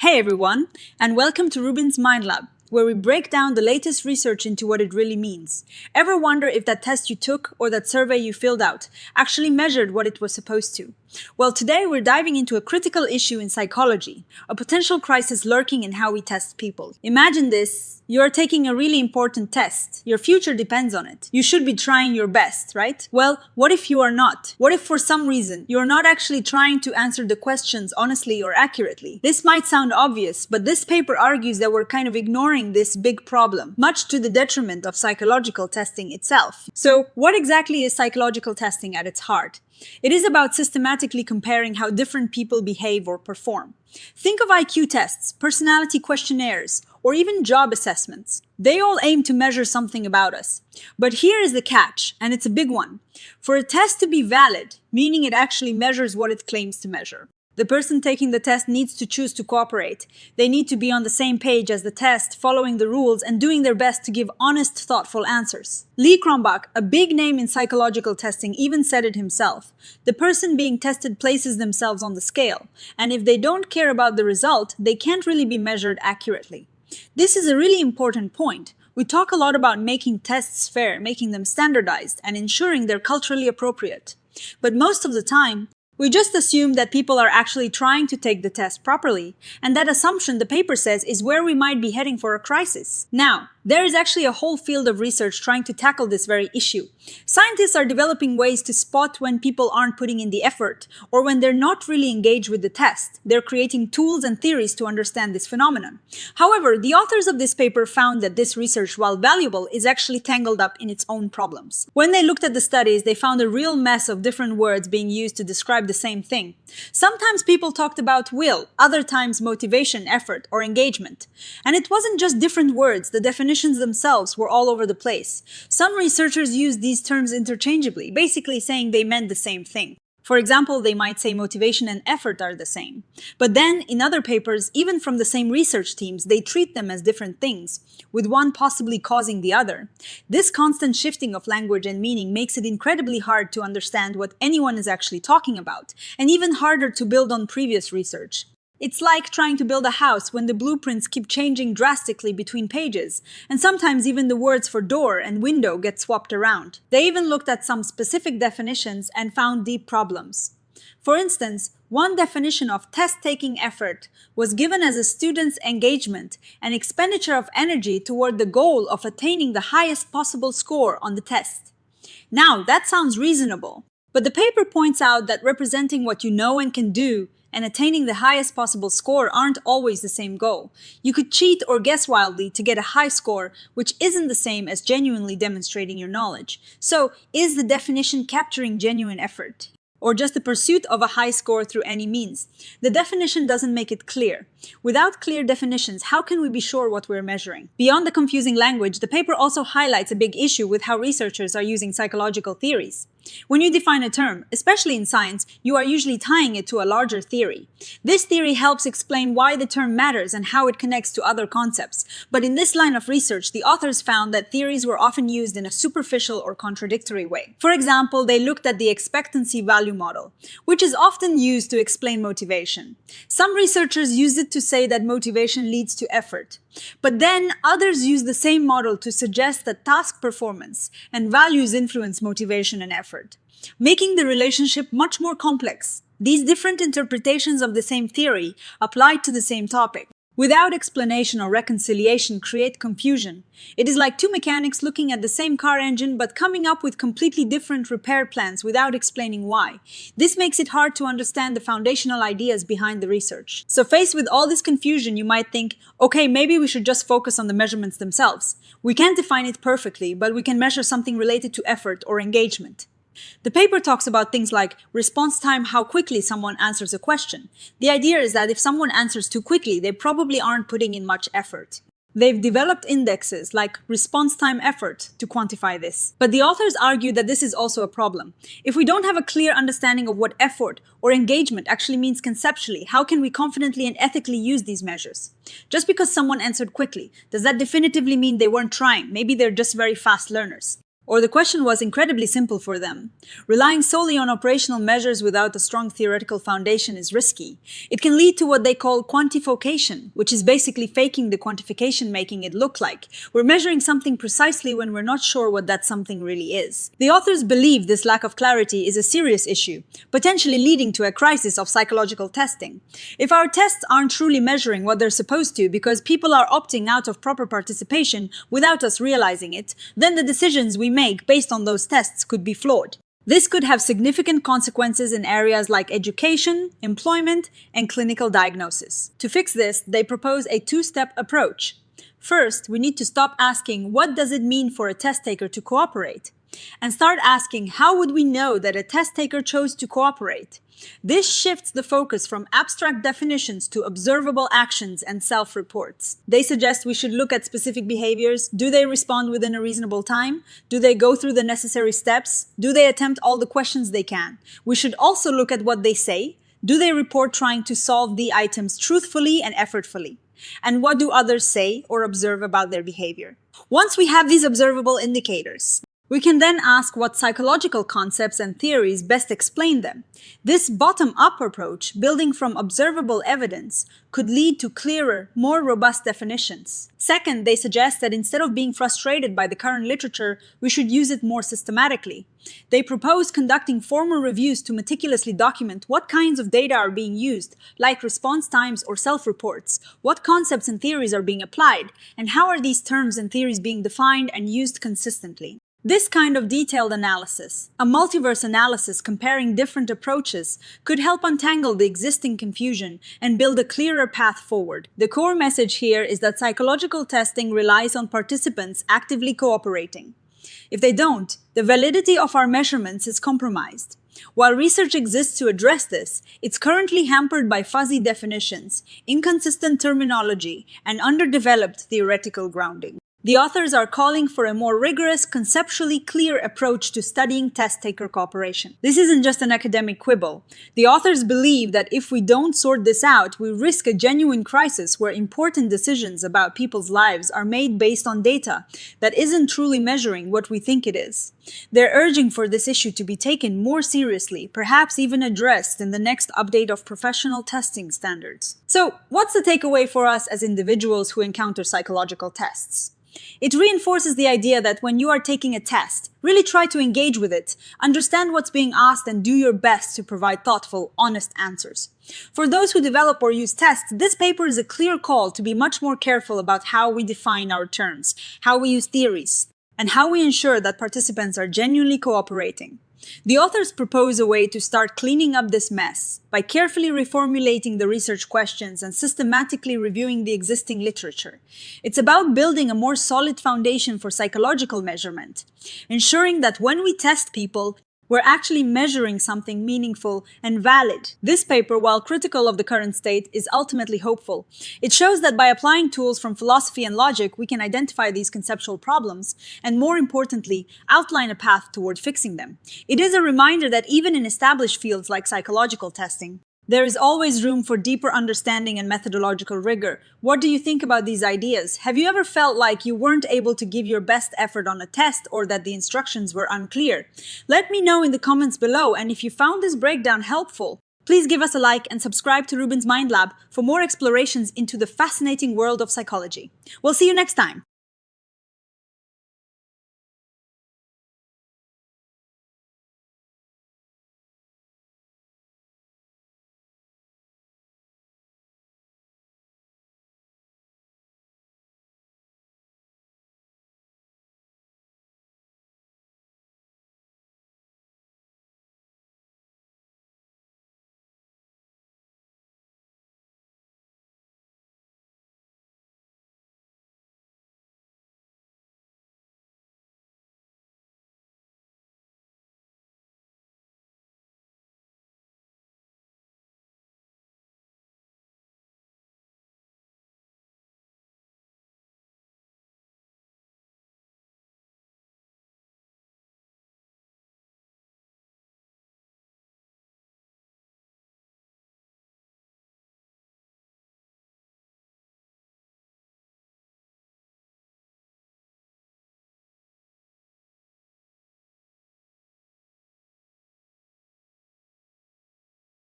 Hey everyone, and welcome to RUBIN'S Mind Lab, where we break down the latest research into what it really means. Ever wonder if that test you took or that survey you filled out actually measured what it was supposed to? Well, today we're diving into a critical issue in psychology, a potential crisis lurking in how we test people. Imagine this. You are taking a really important test. Your future depends on it. You should be trying your best, right? Well, what if you are not? What if for some reason you're not actually trying to answer the questions honestly or accurately? This might sound obvious, but this paper argues that we're kind of ignoring this big problem, much to the detriment of psychological testing itself. So, what exactly is psychological testing at its heart? It is about systematically comparing how different people behave or perform. Think of IQ tests, personality questionnaires, or even job assessments. They all aim to measure something about us. But here is the catch, and it's a big one. For a test to be valid, meaning it actually measures what it claims to measure, the person taking the test needs to choose to cooperate. They need to be on the same page as the test, following the rules and doing their best to give honest, thoughtful answers. Lee Cronbach, a big name in psychological testing, even said it himself. The person being tested places themselves on the scale, and if they don't care about the result, they can't really be measured accurately. This is a really important point. We talk a lot about making tests fair, making them standardized, and ensuring they're culturally appropriate. But most of the time, we just assume that people are actually trying to take the test properly, and that assumption, the paper says, is where we might be heading for a crisis. Now, there is actually a whole field of research trying to tackle this very issue. Scientists are developing ways to spot when people aren't putting in the effort, or when they're not really engaged with the test. They're creating tools and theories to understand this phenomenon. However, the authors of this paper found that this research, while valuable, is actually tangled up in its own problems. When they looked at the studies, they found a real mess of different words being used to describe the same thing. Sometimes people talked about will, other times motivation, effort, or engagement. And it wasn't just different words, the definitions themselves were all over the place. Some researchers used these terms interchangeably, basically saying they meant the same thing. For example, they might say motivation and effort are the same. But then, in other papers, even from the same research teams, they treat them as different things, with one possibly causing the other. This constant shifting of language and meaning makes it incredibly hard to understand what anyone is actually talking about, and even harder to build on previous research. It's like trying to build a house when the blueprints keep changing drastically between pages, and sometimes even the words for door and window get swapped around. They even looked at some specific definitions and found deep problems. For instance, one definition of test-taking effort was given as a student's engagement and expenditure of energy toward the goal of attaining the highest possible score on the test. Now, that sounds reasonable, but the paper points out that representing what you know and can do and attaining the highest possible score aren't always the same goal. You could cheat or guess wildly to get a high score, which isn't the same as genuinely demonstrating your knowledge. So, is the definition capturing genuine effort? Or just the pursuit of a high score through any means? The definition doesn't make it clear. Without clear definitions, how can we be sure what we're measuring? Beyond the confusing language, the paper also highlights a big issue with how researchers are using psychological theories. When you define a term, especially in science, you are usually tying it to a larger theory. This theory helps explain why the term matters and how it connects to other concepts. But in this line of research, the authors found that theories were often used in a superficial or contradictory way. For example, they looked at the expectancy value model, which is often used to explain motivation. Some researchers use it to say that motivation leads to effort. But then others use the same model to suggest that task performance and values influence motivation and effort, making the relationship much more complex. These different interpretations of the same theory applied to the same topic, without explanation or reconciliation, create confusion. It is like two mechanics looking at the same car engine but coming up with completely different repair plans without explaining why. This makes it hard to understand the foundational ideas behind the research. So faced with all this confusion, you might think, okay, maybe we should just focus on the measurements themselves. We can't define it perfectly, but we can measure something related to effort or engagement. The paper talks about things like response time, how quickly someone answers a question. The idea is that if someone answers too quickly, they probably aren't putting in much effort. They've developed indexes like response time effort to quantify this. But the authors argue that this is also a problem. If we don't have a clear understanding of what effort or engagement actually means conceptually, how can we confidently and ethically use these measures? Just because someone answered quickly, does that definitively mean they weren't trying? Maybe they're just very fast learners. Or the question was incredibly simple for them. Relying solely on operational measures without a strong theoretical foundation is risky. It can lead to what they call quantification, which is basically faking the quantification, making it look like we're measuring something precisely when we're not sure what that something really is. The authors believe this lack of clarity is a serious issue, potentially leading to a crisis of psychological testing. If our tests aren't truly measuring what they're supposed to because people are opting out of proper participation without us realizing it, then the decisions we make based on those tests could be flawed. This could have significant consequences in areas like education, employment, and clinical diagnosis. To fix this, they propose a two-step approach. First, we need to stop asking what does it mean for a test taker to cooperate, and start asking how would we know that a test taker chose to cooperate. This shifts the focus from abstract definitions to observable actions and self-reports. They suggest we should look at specific behaviors. Do they respond within a reasonable time? Do they go through the necessary steps? Do they attempt all the questions they can? We should also look at what they say. Do they report trying to solve the items truthfully and effortfully? And what do others say or observe about their behavior? Once we have these observable indicators, we can then ask what psychological concepts and theories best explain them. This bottom-up approach, building from observable evidence, could lead to clearer, more robust definitions. Second, they suggest that instead of being frustrated by the current literature, we should use it more systematically. They propose conducting formal reviews to meticulously document what kinds of data are being used, like response times or self-reports, what concepts and theories are being applied, and how are these terms and theories being defined and used consistently. This kind of detailed analysis, a multiverse analysis comparing different approaches, could help untangle the existing confusion and build a clearer path forward. The core message here is that psychological testing relies on participants actively cooperating. If they don't, the validity of our measurements is compromised. While research exists to address this, it's currently hampered by fuzzy definitions, inconsistent terminology, and underdeveloped theoretical grounding. The authors are calling for a more rigorous, conceptually clear approach to studying test-taker cooperation. This isn't just an academic quibble. The authors believe that if we don't sort this out, we risk a genuine crisis where important decisions about people's lives are made based on data that isn't truly measuring what we think it is. They're urging for this issue to be taken more seriously, perhaps even addressed in the next update of professional testing standards. So, what's the takeaway for us as individuals who encounter psychological tests? It reinforces the idea that when you are taking a test, really try to engage with it, understand what's being asked, and do your best to provide thoughtful, honest answers. For those who develop or use tests, this paper is a clear call to be much more careful about how we define our terms, how we use theories, and how we ensure that participants are genuinely cooperating. The authors propose a way to start cleaning up this mess by carefully reformulating the research questions and systematically reviewing the existing literature. It's about building a more solid foundation for psychological measurement, ensuring that when we test people, we're actually measuring something meaningful and valid. This paper, while critical of the current state, is ultimately hopeful. It shows that by applying tools from philosophy and logic, we can identify these conceptual problems and, more importantly, outline a path toward fixing them. It is a reminder that even in established fields like psychological testing, there is always room for deeper understanding and methodological rigor. What do you think about these ideas? Have you ever felt like you weren't able to give your best effort on a test or that the instructions were unclear? Let me know in the comments below, and if you found this breakdown helpful, please give us a like and subscribe to RUBIN'S Mind Lab for more explorations into the fascinating world of psychology. We'll see you next time.